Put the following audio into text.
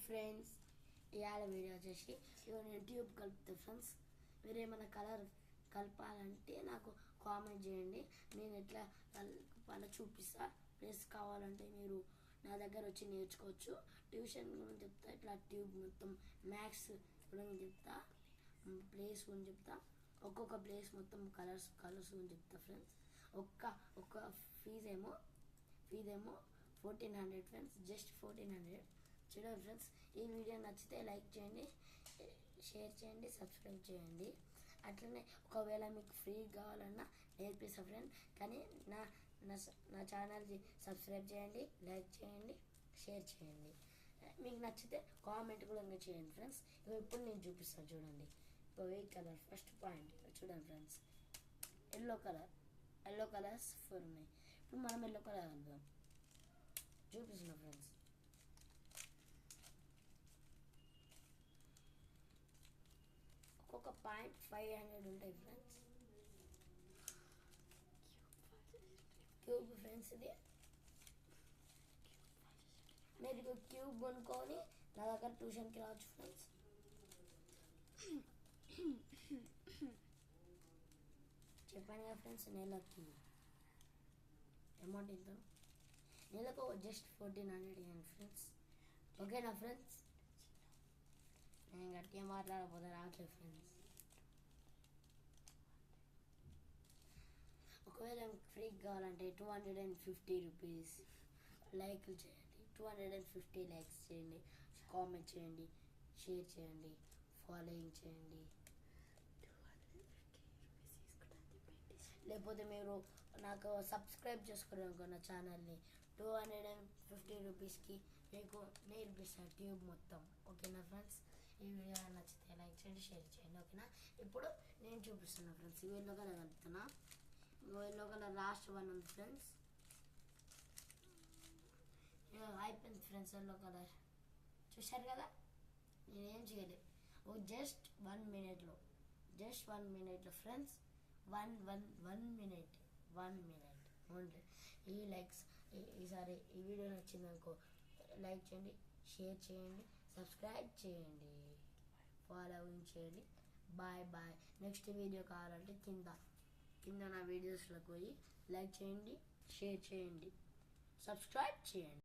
Friends, ఇవాళ video వచ్చేసి నేను ట్యూబ్ కలుపుతా ఫ్రెండ్స్. మీరు ఏమైనా కలర్ కలపాలంటే నాకు కామెంట్ చేయండి, నేను ఎట్లా కలపాలో చూపిస్తా. ప్లస్ కావాలంటే మీరు నా దగ్గర వచ్చి నేర్చుకోవచ్చు. ట్యూషన్ గురించి చెప్తా, ఇట్లా ట్యూబ్ మొత్తం మ్యాథ్స్ గురించి చెప్తా, ప్లేస్ గురించి చెప్తా, ఒక్కొక్క ప్లేస్ మొత్తం కలర్స్ గురించి చెప్తా ఫ్రెండ్స్. ఒక్క ఫీజు ఏమో 1400 ఫ్రెండ్స్, జస్ట్ 1400. చూడండి ఫ్రెండ్స్, ఈ వీడియో నచ్చితే లైక్ చేయండి, షేర్ చేయండి, సబ్స్క్రైబ్ చేయండి. అట్లనే ఒకవేళ మీకు ఫ్రీ కావాలన్నా నేర్పిస్తా ఫ్రెండ్. కానీ నా ఛానల్ని సబ్స్క్రైబ్ చేయండి, లైక్ చేయండి, షేర్ చేయండి. మీకు నచ్చితే కామెంట్ కూడా చేయండి ఫ్రెండ్స్. ఇప్పుడు నేను చూపిస్తాను చూడండి. ఇప్పుడు ఏ కలర్ ఫస్ట్ పాయింట్ చూడండి ఫ్రెండ్స్, ఎల్లో కలర్స్ 4 ఉన్నాయి. ఇప్పుడు మనం ఎల్లో కలర్ కలుపుదాం. చూపిస్తున్నా ఫ్రెండ్స్. ఒక్కొక్క పాయింట్ 500 ఉంటాయి ఫ్రెండ్స్. క్యూబ్ ఫ్రెండ్స్, ఇది మీరు క్యూబ్ కొనుక్కొని నా దగ్గర ట్యూషన్కి రావచ్చు ఫ్రెండ్స్. చెప్పాను కదా ఫ్రెండ్స్, నెలకి అమౌంట్ ఎంత, నెలకు జస్ట్ 1400 ఇవ్వండి ఫ్రెండ్స్. ఓకేనా ఫ్రెండ్స్? నేను గట్టిగా మాట్లాడకపోతే రావట్లేదు ఫ్రెండ్స్. ఒకవేళ ఫ్రీ కావాలంటే 250 రూపీస్ లైక్లు చేయండి, 250 లైక్స్ చేయండి, కామెంట్ చేయండి, షేర్ చేయండి, ఫాలోయింగ్ చేయండి. లేకపోతే మీరు నాకు సబ్స్క్రైబ్ చేసుకోవడానికి నా ఛానల్ని 250 రూపీస్కి మీకు నేర్పిస్తాను ట్యూబ్ మొత్తం. ఓకేనా ఫ్రెండ్స్? ఈ వీడియో నచ్చితే లైక్ చేయండి, షేర్ చేయండి. ఓకేనా? ఇప్పుడు నేను చూపిస్తున్నా ఫ్రెండ్స్. ఎల్లో కలర్ కలుపుతున్నా. ఎల్లో కలర్ లాస్ట్ వన్ ఉంది ఫ్రెండ్స్. అయిపోయింది ఫ్రెండ్స్. ఎల్లో కలర్ చూశారు కదా, నేనేం చేయలేదు. జస్ట్ 1 మినిట్లో ఫ్రెండ్స్, 1 మినిట్ ఓన్లీ. ఈ లైక్స్ ఈసారి ఈ వీడియో నచ్చిందనుకో లైక్ చేయండి, షేర్ చేయండి, సబ్స్క్రైబ్ చేయండి, ఫాలోయింగ్ చేయండి. బాయ్. నెక్స్ట్ వీడియో కావాలంటే కింద నా వీడియోస్లోకి పోయి లైక్ చేయండి, షేర్ చేయండి, సబ్స్క్రైబ్ చేయండి.